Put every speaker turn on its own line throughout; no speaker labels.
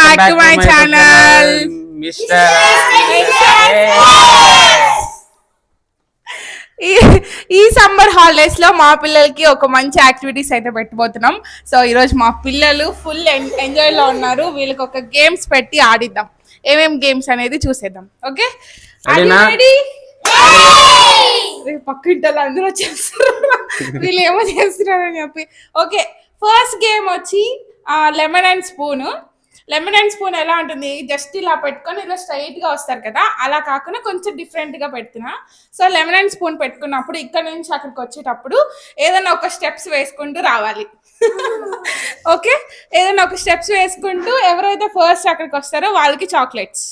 back to my channel.
Mr.
ఈ summer holidays లో మా పిల్లలకి ఒక మంచి యాక్టివిటీస్ అయితే పెట్టబోతున్నాం. సో ఈ రోజు మా పిల్లలు ఫుల్ ఎంజాయ్ లో ఉన్నారు. వీళ్ళకి ఒక గేమ్స్ పెట్టి ఆడిద్దాం. ఏమేం గేమ్స్ అనేది చూసేద్దాం. Okay ready? పక్కింటలు అందరూ వచ్చేస్తారు, వీళ్ళు ఏమో చేస్తున్నారని చెప్పి. ఓకే, ఫస్ట్ గేమ్ వచ్చి lemon and spoon. Lemon and spoon ఎలా ఉంటుంది, జస్ట్ ఇలా పెట్టుకొని ఇలా స్ట్రైట్ గా వస్తారు కదా, అలా కాకుండా కొంచెం డిఫరెంట్ గా పెడుతున్నా. సో లెమన్ అండ్ స్పూన్ పెట్టుకున్నప్పుడు ఇక్కడ నుంచి అక్కడికి వచ్చేటప్పుడు ఏదైనా ఒక స్టెప్స్ వేసుకుంటూ రావాలి. ఓకే, ఏదైనా ఒక స్టెప్స్ వేసుకుంటూ ఎవరైతే ఫస్ట్ అక్కడికి వస్తారో వాళ్ళకి చాక్లెట్స్,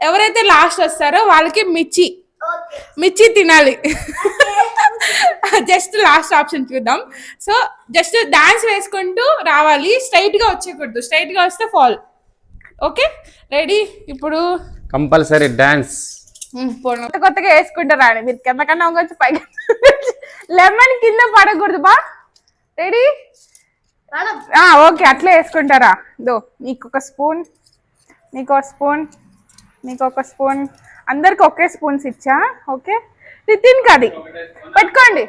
ఎవరైతే లాస్ట్ వస్తారో వాళ్ళకి మిర్చి తినాలి. జస్ట్ లాస్ట్ ఆప్షన్ చూద్దాం. సో జస్ట్ డాన్స్ వేసుకుంటూ రావాలి, స్ట్రైట్ గా వచ్చేకూడదు. స్ట్రైట్ గా వస్తే ఫాల్. Okay ready? ఇప్పుడు
కంపల్సరీ డాన్స్
కొత్తగా వేసుకుంటారా అని మీరు కింద కన్నా వచ్చి పైకి. లెమన్ కింద పడకూడదు బా. రెడీ? ఓకే, అట్లే వేసుకుంటారా? దో నీకు ఒక స్పూన్, నీకు ఒక స్పూన్, నీకు ఒక స్పూన్, అందరికి ఒకే స్పూన్స్ ఇచ్చా. ఓకే, నితిన్ కది పెట్టుకోండి,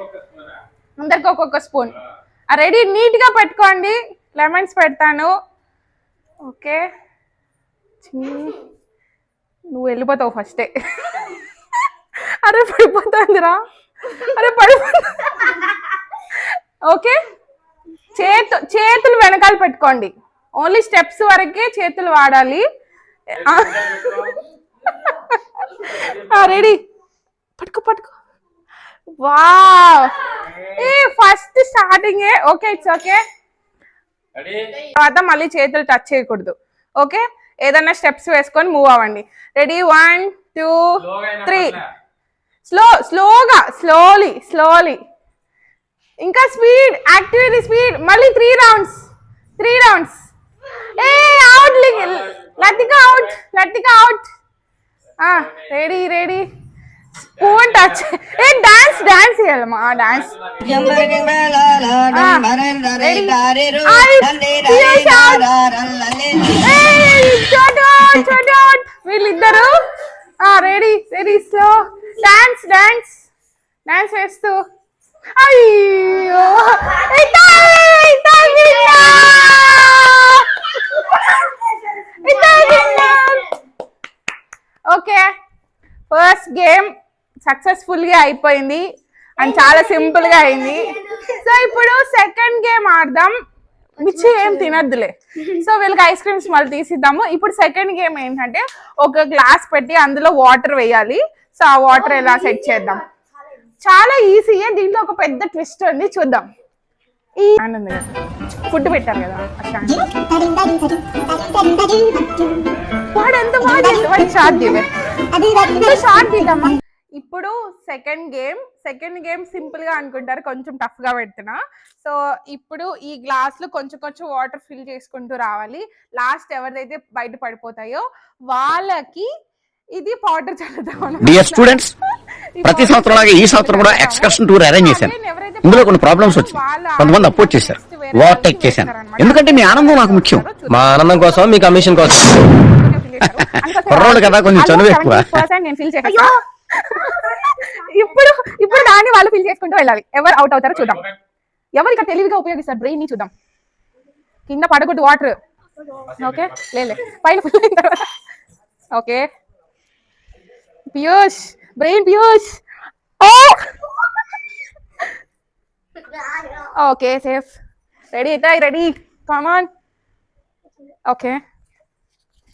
అందరికి ఒక్కొక్క స్పూన్. రెడీ? నీట్ గా పెట్టుకోండి. లెమన్స్ పెడతాను. ఓకే, నువ్వు వెళ్ళిపోతావు ఫస్టే. అరే పడిపోతుందిరా, అరే పడిపోతా. ఓకే, చేతులు వెనకాల పెట్టుకోండి. ఓన్లీ స్టెప్స్ వరకే చేతులు వాడాలి. రెడీ? పట్టుకో. Wow, first starting. Okay, it's okay. తర్వాత మళ్ళీ చేతులు టచ్ చేయకూడదు. ఓకే, ఏదైనా స్టెప్స్ వేసుకొని మూవ్ అవ్వండి. రెడీ? 1 2 3. స్లోగా, స్లోలీ. ఇంకా స్పీడ్, యాక్టివిటీ స్పీడ్. మళ్ళీ 3 rounds. Out, Latika out. Ready? Spoon touch. Dance చేయాలమ్మా, డాన్స్. వీళ్ళిద్దరు రెడీ? స్లో డాన్స్ వేస్తూ. అయ్యో, ఓకే, ఫస్ట్ గేమ్ సక్సెస్ఫుల్ గా అయిపోయింది అండ్ చాలా సింపుల్ గా అయింది. సో ఇప్పుడు సెకండ్ గేమ్ ఆడదాం. మిర్చి ఏం తినద్దులే. సో వీళ్ళకి ఐస్ క్రీమ్స్ మళ్ళీ తీసిద్దాము. ఇప్పుడు సెకండ్ గేమ్ ఏంటంటే ఒక గ్లాస్ పెట్టి అందులో వాటర్ వేయాలి. సో ఆ వాటర్ ఎలా సెట్ చేద్దాం. చాలా ఈజీయే, దీంట్లో ఒక పెద్ద ట్విస్ట్ ఉంది, చూద్దాం. ఈ ఫుడ్ పెట్టారు కదా, వాడు ఎంత బాగా షార్ట్ తీద్దామా. ఇప్పుడు సెకండ్ గేమ్ సింపుల్ గా అనుకుంటారు, కొంచెం టఫ్ గా పెడుతున్నా. సో ఇప్పుడు ఈ గ్లాస్ లో కొంచెం వాటర్ ఫిల్ చేసుకుంటూ రావాలి. లాస్ట్ ఎవరిదైతే బయట పడిపోతాయో వాళ్ళకి ఇది పౌడర్ చల్లుతాం.
డియర్ స్టూడెంట్స్, ప్రతి సంవత్సరం లాగా ఈ సంవత్సరం కూడా ఎక్స్కర్షన్ టూర్ అరేంజ్ చేశాను. ఇందులో కొన్ని ప్రాబ్లమ్స్ వచ్చాయి, కొంతమంది అపోజ్ చేశారు, ఓవర్టేక్ చేశాను. ఎందుకంటే మీ ఆనందం నాకు ముఖ్యం.
మా ఆనందం కోసం, మీ కమిషన్ కోసం.
కుర్రోళ్ళు కదా, కొంచెం చనువు ఎక్కువ.
ఇప్పుడు దాన్ని వాళ్ళు ఫిల్ చేసుకుంటూ వెళ్ళాలి. ఎవరు అవుట్ అవుతారో చూద్దాం. ఎవరు ఇక్కడ తెలివిగా ఉపయోగిస్తారు బ్రెయిన్ ని చూద్దాం. కింద పడకూడదు వాటర్. ఓకే, లే పైన ఫుల్ అయిన తర్వాత. Okay, Piyush, brain Piyush. Okay, safe. Ready, come on. Okay,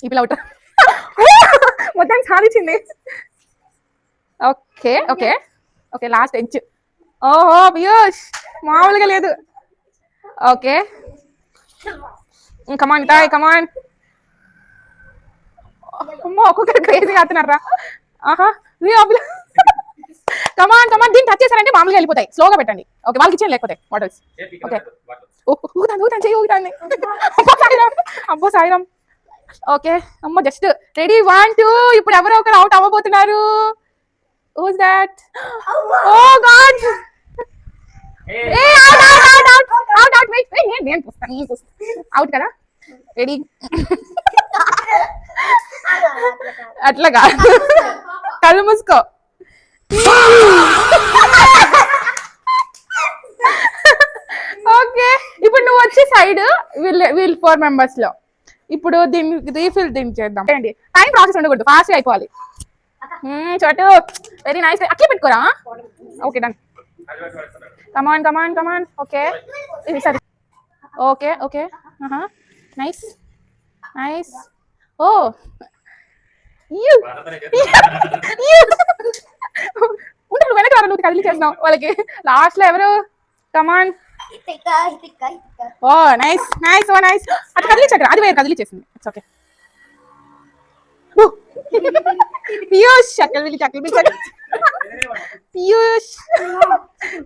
ఇప్పుడు అవుట్. మొత్తం సాధించింది. ఓకే, లాస్ట్ ఎంచ్. ఓహో పీయూష్, మామూలుగా లేదు. ఓకే, కమాన్ టాయ్, కమాన్. అమ్మో, ఒక్కొక్కరు క్రేజీ ఆడుతున్నారా. కమాన్, దీన్ని టచ్ చేశారంటే మామూలుగా వెళ్ళిపోతాయి. స్లోగా పెట్టండి. ఓకే, వాళ్ళకి ఇచ్చేయండి లేకపోతే బాటిల్స్. ఓకే, ఊగుతాను. అబ్బో సాయిరామ్. ఓకే, అమ్మో జస్ట్ రెడీ 1 2. ఇప్పుడు ఎవరో ఒకరు out అవ్వబోతున్నారు. Who's that? Oh God! Hey, out! Wait, నేను చూస్తాను. అవుట్ కదా? రెడీ అట్లా కాదు కళ్ళు మూసుకో ఓకే ఇప్పుడు నువ్వు వచ్చే సైడ్ వీళ్ళు 4 members లో ఇప్పుడు దీన్ని రీఫిల్ దీన్ని చేద్దాం అండి టైం ప్రాసెస్ ఉండకూడదు ఫాస్ట్ అయిపోవాలి చోటు వెరీ నైస్ అట్లే పెట్టుకోరా ఓకే డన్ కమాన్ కమాన్ కమాన్ ఓకే సరే ఓకే ఓకే నైస్ నైస్ ఓ ఉంటారు వెనక రారు నువ్వు కదిలి చేస్తున్నావు వాళ్ళకి లాస్ట్ లో ఎవరు come on oh nice nice oh nice అది కదిలించక అది వేరు కదిలించేసింది it's okay Piyush Piyush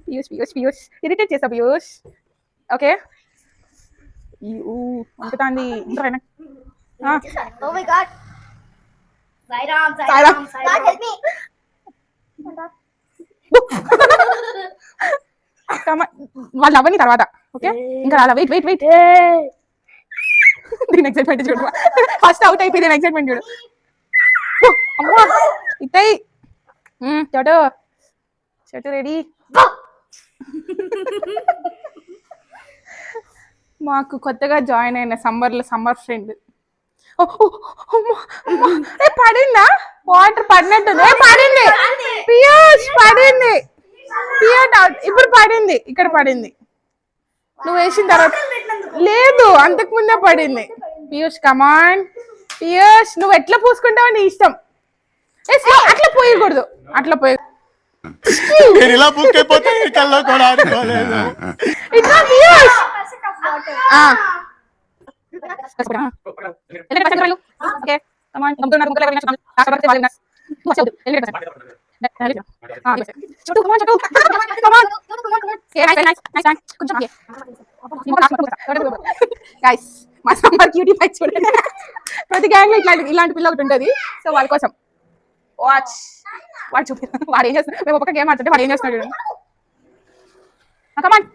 Piyush Piyush Piyush irritate చేస్తా పీయూష్ ఓకే వంకుతాంది ఇంకా వెనక
Oh my god. Sairam. God help me.
వాళ్ళు అవన్నీ తర్వాత ఓకే ఇంకా రాలా వెయిట్ వెయిట్ వెయిట్ దీని ఎక్సైట్మెంట్ చూడు ఫస్ట్ అవుట్ అయిపోయి దీని ఎక్సైట్మెంట్ చూడు అమ్మా ఇతై చోటు చోటు రెడీ మాకు కొత్తగా జాయిన్ అయిన సమ్మర్ ఫ్రెండ్ పడిందా వాటర్ పడినట్టుంది పడింది పియూష్ పడింది ఇప్పుడు పడింది ఇక్కడ పడింది నువ్వు వేసిన తర్వాత లేదు అంతకు ముందే పడింది పీయూష్ కమాన్ పీయూష్ నువ్వు ఎట్లా పూసుకుంటావు నీ ఇష్టం అట్లా పోయకూడదు అట్లా పోయి ఇట్లా పీయూష్ ఓకే కమాన్ గైస్ మా సమ్మర్ క్యూటీ ఫైట్ చూడండి ప్రతి గ్యాంగ్ లో ఇలాంటి పిల్ల ఒకటి ఉంటుంది సో వాళ్ళ కోసం వాడు చూపి వాడు ఏం చేస్తున్నాడు మేము ఒక గేమ్ ఆడుతుంటే వాడు ఏం చేస్తున్నాడు చూడండి కమాన్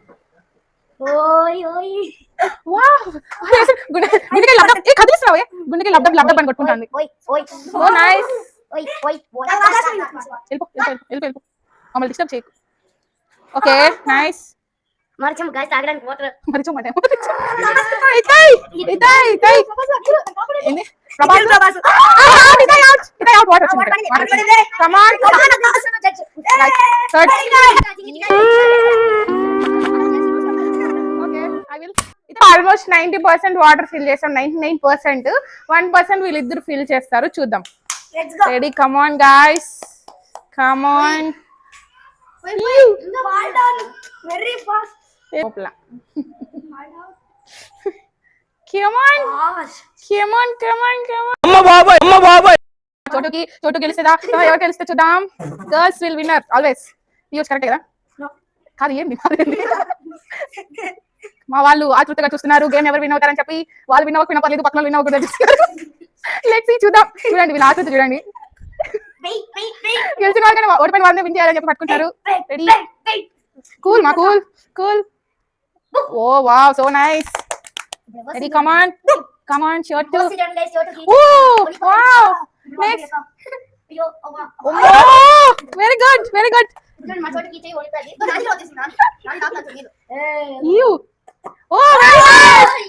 గుండెకి లబ్డబ్ అని కొట్టుకుంటుంది ఓ నైస్ వెళ్ళిపో మమ్మల్ని డిస్టర్బ్ చేయకు ఓకే నైస్
మరిచం గాయ్స్ తాగడానికి వాటర్
మరిచం అంటే ఇతై ఏంది ప్రభాస్ ఇతై out water come on okay I will ఇది ఆల్మోస్ట్ 90% వాటర్ ఫిల్ చేస్తాం 99% 1% వీళ్ళిద్దరు ఫిల్ చేస్తారు చూద్దాం ready come on guys come on
very fast
Opla. Come on. Come on.
అమ్మ బాబాయ్
చోటు గెలిస్తేదా ఎవరు గెలిస్తే చూద్దాం girls will winner always use correct కదా కాదు ఏంటి మా వాళ్ళు ఆతృతగా చూస్తున్నారు గేమ్ ఎవరు విన్ అవుతారని చెప్పి వాళ్ళు విన్ అవ్వకపోయినా పర్లేదు పక్కన విన్ అవ్వకూడదు లెట్స్ సీ చూద్దాం చూడండి వీళ్ళు ఆతృత చూడండి గెలిచిన వాళ్ళు కానీ ఓడిపోయిన వాళ్ళని విన్ చేయాలని చెప్పి పట్టుకుంటారు రెడీ కూల్ మా cool oh wow so nice ready come on షోటు oh wow next very good you oh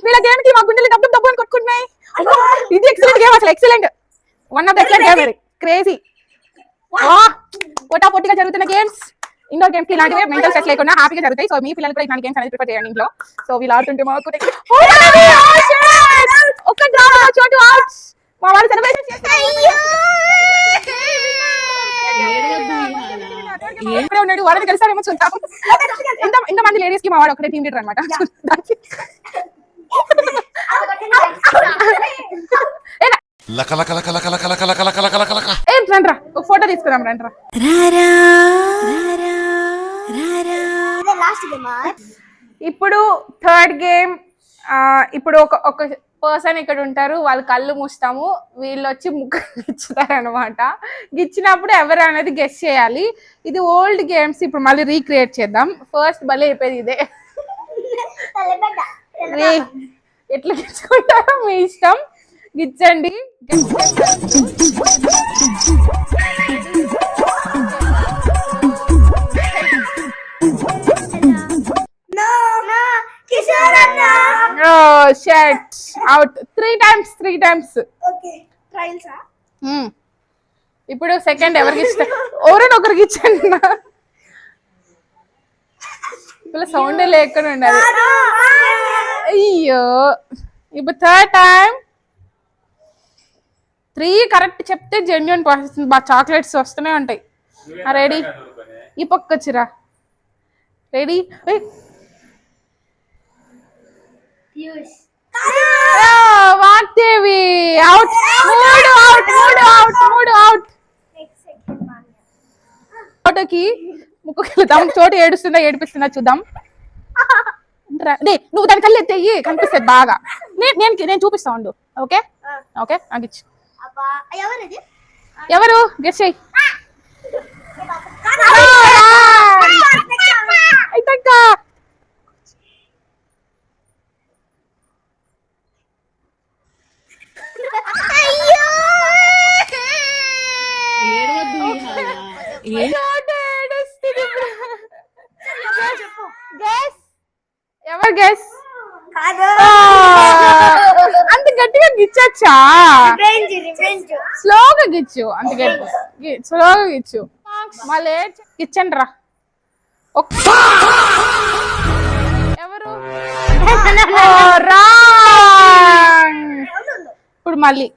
వీళ్ళ గేమ్ కి మా గుండెలు డబ్బు అని కొట్టుకుంటున్నాయి ఇది ఎక్సలెంట్ గేమ్ అసలు excellent one of the excellent game ఇది క్రేజీ పోటాపోటీగా జరుగుతున్న గేమ్స్ ఇండోర్ గేమ్స్ కి ఇలాంటివే మెంటల్ స్ట్రెస్ లేకుండా హ్యాపీగా జరుగుతాయి సో మీ పిల్లలు కూడా ఇలాంటి గేమ్స్ అనేది ప్రిఫర్ చేయండి ఇంట్లో సో వీళ్ళు ఆడుతుంటే మాకు ఒక్క డ్రాప్ చోటు అవుట్ మా వాళ్ళు సెలబ్రేషన్ చేస్తారు ఉన్నాడు వాడిని కలిసారేమో చూద్దాం ఇంతమంది లేడీస్ కి మా వాడు ఒకటే టీమ్ లీడర్ అనమాట రండ్రా ఒక ఫోటో తీసుకుందాం రండ్రా ఇప్పుడు థర్డ్ గేమ్ ఇప్పుడు ఒక పర్సన్ ఇక్కడ ఉంటారు వాళ్ళు కళ్ళు మూస్తాము వీళ్ళు వచ్చి ముగ్గురు గిచ్చుతారు అనమాట గిచ్చినప్పుడు ఎవరు అనేది గెస్ చేయాలి ఇది ఓల్డ్ గేమ్స్ ఇప్పుడు మళ్ళీ రీక్రియేట్ చేద్దాం ఫస్ట్ భలే అయిపోయింది ఇదే ఎట్లా గిచ్చుకుంటారో మీ ఇష్టం, గిచ్చండి. Shut out 3 times.
ఓకే ట్రయల్సా?
ఇప్పుడు సెకండ్ ఎవరికి ఇష్టం? ఎవరైనా ఒకరికి ఇచ్చండి. ఇప్పుడు సౌండ్ లేకుండా ఉండాలి. అయ్యో ఇప్పుడు థర్డ్ టైం. 3 కరెక్ట్ చెప్తే జెన్యున్ ప్రాసెస్. బాగా చాక్లెట్స్ వస్తూనే ఉంటాయి. రెడీ? ఈ పక్క వచ్చిరా. రెడీ? వాగ్దేవి అవుట్. 3 అవుట్. ఫోటోకి ముక్కుకి వెళ్దాం. చోటు ఏడిపిస్తుందా చూద్దాం. నువ్వు దాని కళ్ళు ఎత్తేయి, కనిపిస్తుంది బాగా. నేను చూపిస్తా ఉండు. ఓకే ఓకే నాకు ఇచ్చు. ఎవరు గెస్ చెయ్యి. ఎవరు గెస్? అంత గట్టిగా గిచ్చొచ్చా? స్లోగా గిచ్చు. అంత గట్టి స్లోగా గిచ్చు. మళ్ళీ గిచ్చండి రా. ఎవరు? ఇప్పుడు మళ్ళీ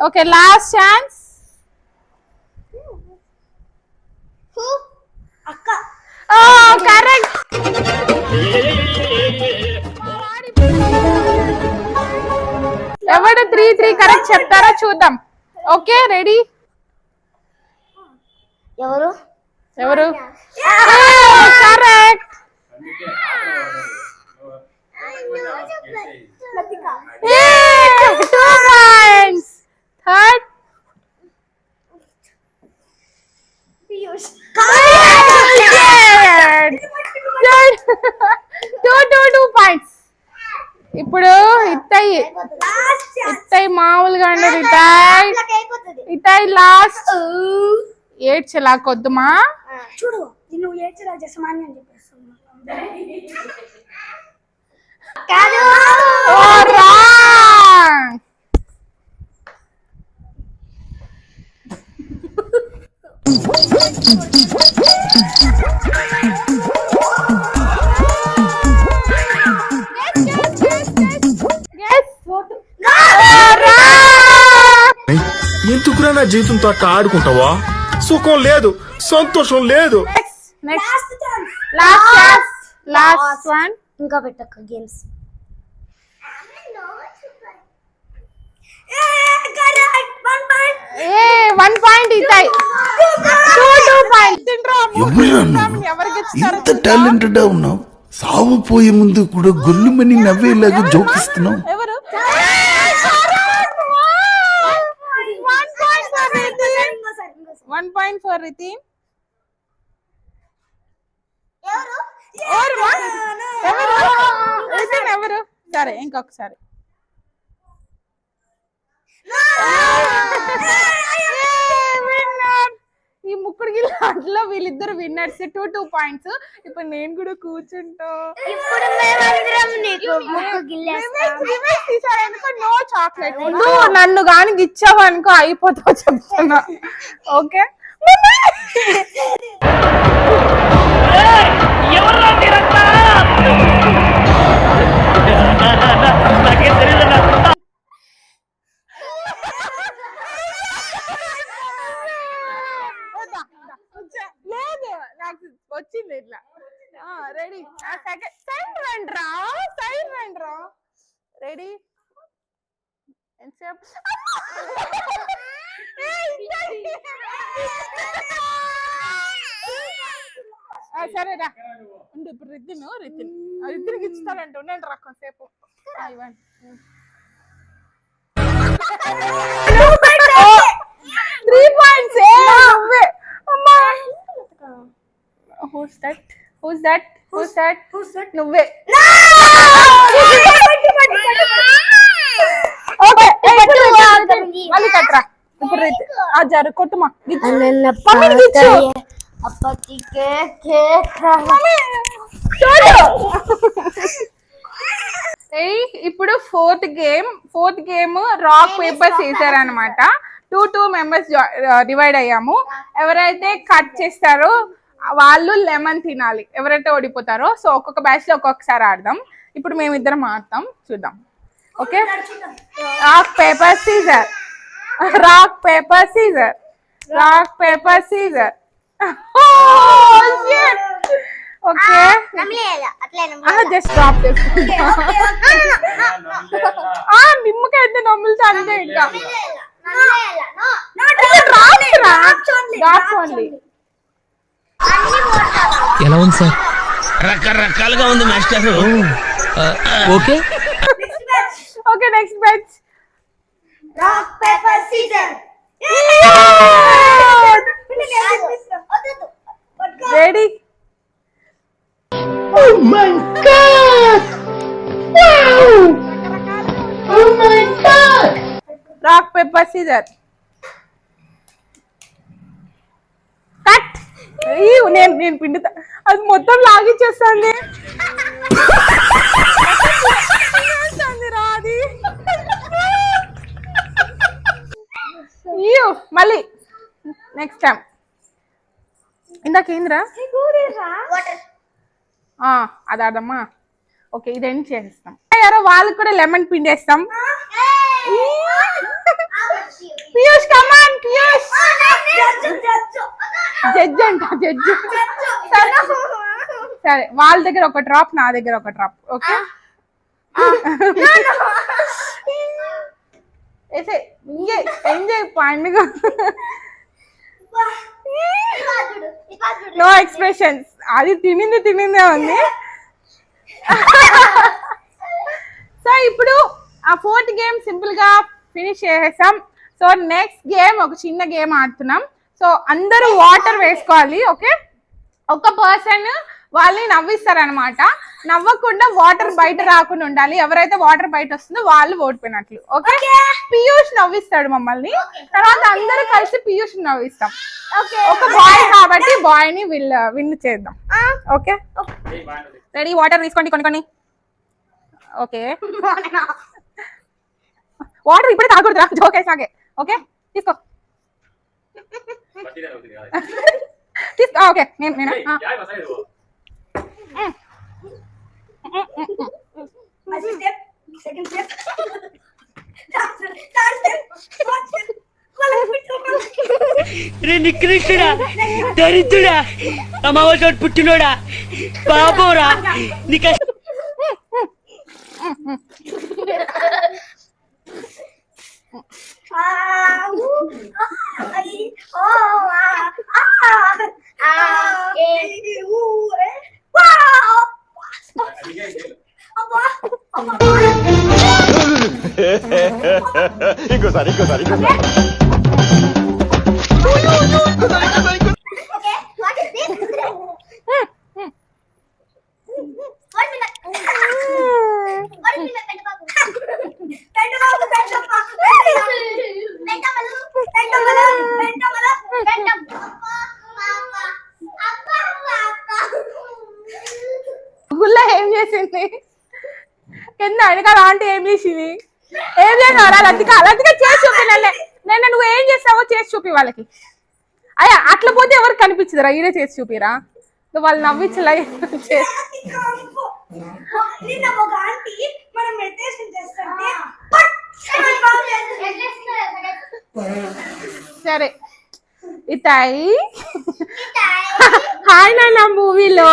ఓకే లాస్ట్ ఛాన్స్.
అక్క.
కరెక్ట్. ఎవరు 3 కరెక్ట్ చెప్తారో చూద్దాం. Okay ready?
ఎవరు?
Correct. 2 points. Third. Two points. ఇప్పుడు ఇత్తయి మామూలుగా ఉండదు. ఇత్తయి లాస్ట్. ఏడ్చలా కొద్దుమా.
చూడు నువ్వు ఏడ్చరా జసమాని అని చెప్పేస్తున్నా.
ఎందుకురా నా జీవితంతో అట్లా ఆడుకుంటావా? సుఖం లేదు, సంతోషం లేదు.
Last one.
ఇంకా పెట్టక్క గేమ్స్.
1 point ఇస్తాయి. 2 points.
ఇంత టాలెంటెడ్ ఉన్నావు, సావుపోయే ముందు కూడా గొల్లుమని నవ్వేలాగా జోకిస్తున్నావు.
ఎవరు? 1 point for Ritin. ఎవరు? సరే ఇంకొకసారి. ఈ ముక్కుడికి లాంట్లో వీళ్ళిద్దరు విన్నర్స్. 2 points. ఇప్పుడు నేను కూడా కూర్చుంటా. No chocolate. నువ్వు నన్ను గాని గిచ్చావు అనుకో అయిపోతావు చెప్తున్నా. ఓకే లేదు నాకు వచ్చింది ఇట్లా. రెడీ? సైడ్ రండి రా. రెడీ? ఎంతసేపు? సరేరా ఉండు. ఇప్పుడు రిద్దిని ఇస్తానంట. ఉండండి రా కొంతసేపు. 3 points. Who's that? నువ్వే. Okay, మళ్ళీ కట్టరా. ఇప్పుడు ఆ జరు కొట్టుమా. ఇప్పుడు fourth game rock paper scissor అనమాట. 2 మెంబర్స్ డివైడ్ అయ్యాము. ఎవరైతే కట్ చేస్తారో వాళ్ళు లెమన్ తినాలి, ఎవరైతే ఓడిపోతారో. సో ఒక్కొక్క బ్యాచ్ లో ఒక్కొక్కసారి ఆడదాం. ఇప్పుడు మేమిద్దరం ఆడతాం, చూద్దాం. Okay, rock paper scissor. Okay, just drop చేసుకుంటా. నిమ్మకాయ అయితే నమ్ములుతా అంతే. ఇంకా డ్రాప్స్ ఓన్లీ.
ఎలా ఉంది సార్?
రకరకాలుగా ఉంది master.
Okay
okay, next batch.
Rock paper scissor.
Ready?
Oh my god! Wow! Oh my god!
Rock paper scissor. Cut. నేను పిండుతా, అది మొత్తం లాగిచ్చేస్తుంది. రాది మళ్ళీ నెక్స్ట్ టైం. ఇందాకేంద్రా అది ఆడమ్మా. ఓకే, ఇది ఎండ్ చేసేస్తాం. ఎవరో వాళ్ళకి కూడా లెమన్ పిండేస్తాం. పీయూష్ కమాన్, పీయూష్. జడ్జ్ అంట, జడ్జ్. సరే, వాళ్ళ దగ్గర ఒక డ్రాప్, నా దగ్గర ఒక డ్రాప్. ఓకే, ఎంజాయ్ పండుగ. No expressions. అది తినిందే ఉంది. సో ఇప్పుడు ఆ ఫోర్త్ గేమ్ సింపుల్ గా ఫినిష్ చేసేసాం. సో నెక్స్ట్ గేమ్ ఒక చిన్న గేమ్ ఆడుతున్నాం. సో అందరూ వాటర్ వేసుకోవాలి. ఓకే, ఒక పర్సన్ వాళ్ళని నవ్విస్తారనమాట. నవ్వకుండా వాటర్ బయట రాకుండా ఉండాలి. ఎవరైతే వాటర్ బయట వస్తుందో వాళ్ళు ఓడిపోయినట్లు. ఓకే, పీయూష్ నవ్విస్తాడు మమ్మల్ని, తర్వాత అందరూ కలిసి పీయూష్ నవ్విస్తాం. ఒక బాయ్ కాబట్టి బాయ్ ని విన్ చేద్దాం. Okay, ready? వాటర్ తీసుకోండి కొన్ని. ఓకే, వాటర్ ఇప్పుడే తాగకూడదురా, జోకేసాగే. ఓకే, తీసుకో. ఓకే, నేను
నికృష్టుడా, దరిద్రుడా, అమావాసోడు పుట్టినోడా, బాబోరా, నీకు
ఇంకోసారి
గుల్ల ఏం చేసింది కింద వెనకాల ఆంటీ ఏం చేసింది? ఏం చేసావరా లతిక? చేసి చూపి. నేను నువ్వు ఏం చేస్తావో చేసి చూపి వాళ్ళకి. అయ్యా అట్లా పోతే ఎవరికి కనిపించదురా, ఈడే చేసి చూపిరా. నువ్వు వాళ్ళు నవ్వించలా. సరే, ఇతాయి హాయ్ నాన్న మూవీలో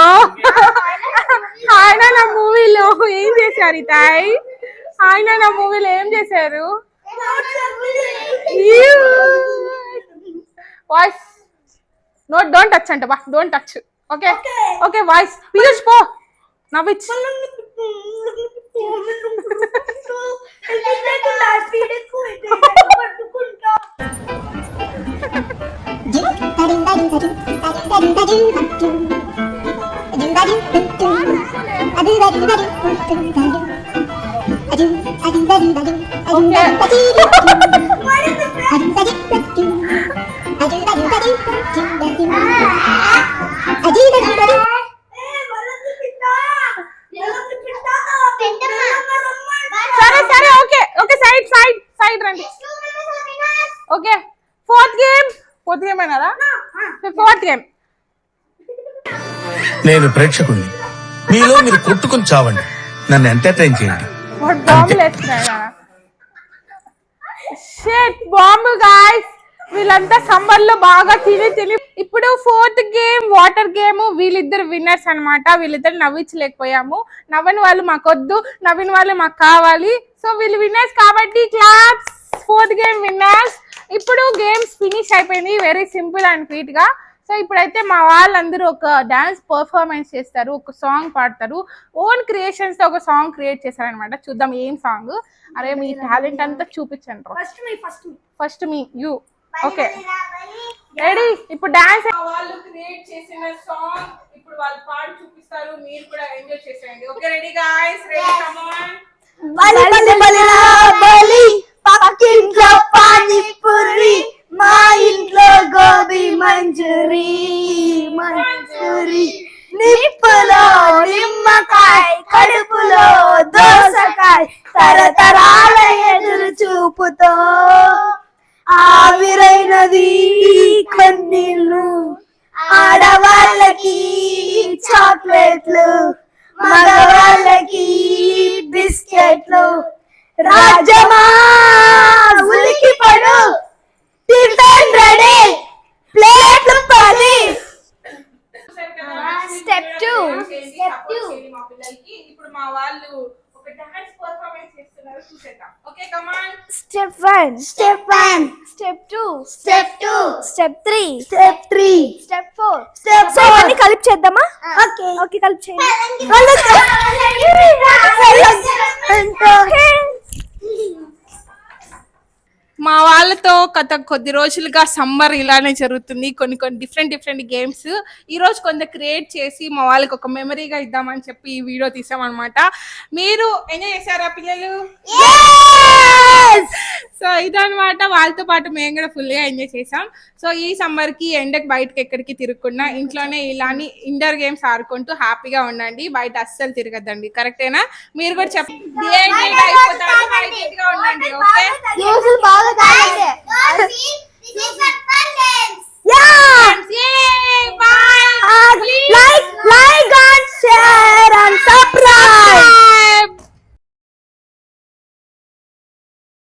ఏం చేశారు? ఇతాయి హాయ్ నాన్న మూవీలో ఏం చేశారు? వాయిస్ డోంట్ టచ్ అంట బా, don't touch. Okay okay, voice Piyush పో నవ్విచ్చు. సరే సరే okay okay side side side రండి. ఓకే ఫోర్త్ గేమ్ అయినారా? Fourth game.
నేను ప్రేక్షకుణ్ణి, మీలో మీరు కొట్టుకుని చావండి, నన్ను ఎంటర్టైన్ చేయండి.
బాంబులు వేస్తున్నారా? షిట్ బాంబు గాయ్స్, వీళ్ళంతా సమ్మర్ లో బాగా తిని ఇప్పుడు ఫోర్త్ గేమ్ వాటర్ గేమ్. వీళ్ళిద్దరు విన్నర్స్ అన్నమాట. వీళ్ళిద్దరు నవ్వించలేకపోయాము. నవ్వని వాళ్ళు మాకొద్దు, నవ్విన వాళ్ళు మాకు కావాలి. సో వీళ్ళు విన్నర్స్ కాబట్టి క్లాప్స్. Fourth game winners. ఇప్పుడు గేమ్స్ ఫినిష్ అయిపోయింది, వెరీ సింపుల్ అండ్ క్విక్ గా. సో ఇప్పుడైతే మా వాళ్ళందరూ ఒక డాన్స్ పర్ఫార్మెన్స్ చేస్తారు, ఒక సాంగ్ పాడతారు. ఓన్ క్రియేషన్స్ తో ఒక సాంగ్ క్రియేట్ చేశారనమాట. చూద్దాం ఏం సాంగ్. అరే మీ టాలెంట్ అంతా చూపించండి. First me you. Okay ready? ఇప్పుడు డాన్స్ వాళ్ళు క్రియేట్ చేసిన సాంగ్ ఇప్పుడు వాళ్ళు పాడి చూపిస్తారు, మీరు కూడా ఎంజాయ్ చేసేయండి. Okay ready guys? Ready? Come on.
బలి బలి బలిరా బలి, పక్కింట్లో పానీపూరి, మా ఇంట్లో గోబీ మంచూరి. నిప్పులో నిమ్మకాయ, కడుపులో దోసకాయ, తరతరాల ఎదురు చూపుతో ఆవిరైనది కన్నీళ్ళు. ఆడవాళ్ళకి చాక్లెట్లు, మగవాళ్ళకి బిస్కెట్లు. రాజ్యమా ఉలికి పడు, టిఫిన్ రెడీ, ప్లేట్లు 10.
స్టెప్ 2. మా పిల్లలకి ఇప్పుడు మా వాళ్ళు ఒక డాన్స్ పర్ఫార్మెన్స్ చేస్తున్నారు, చూసేద్దాం. Okay come on.
Step 1, step 1, step 2, step 2, step 3, step 3, step 4, step 4. అన్ని కలిపి చేద్దామా? ఓకే ఓకే కలిపి చేయండి. మా వాళ్ళతో కొద్ది రోజులుగా సమ్మర్ ఇలానే జరుగుతుంది. కొన్ని డిఫరెంట్ గేమ్స్ ఈ రోజు కొంత క్రియేట్ చేసి మా వాళ్ళకి ఒక మెమరీగా ఇద్దామని చెప్పి ఈ వీడియో తీసామన్నమాట. మీరు ఎంజాయ్ చేశారా పిల్లలు? సో ఇదన్నమాట. వాళ్ళతో పాటు మేము కూడా ఫుల్గా ఎంజాయ్ చేసాం. సో ఈ సమ్మర్ కి ఎండకి బయటకి ఎక్కడికి తిరగకుండా ఇంట్లోనే ఇలాని ఇండోర్ గేమ్స్ ఆడుకుంటూ హ్యాపీగా ఉండండి. బయట అస్సలు తిరగద్దండి. కరెక్టేనా? మీరు కూడా చెప్పండి. ఉండండి. ఓకే.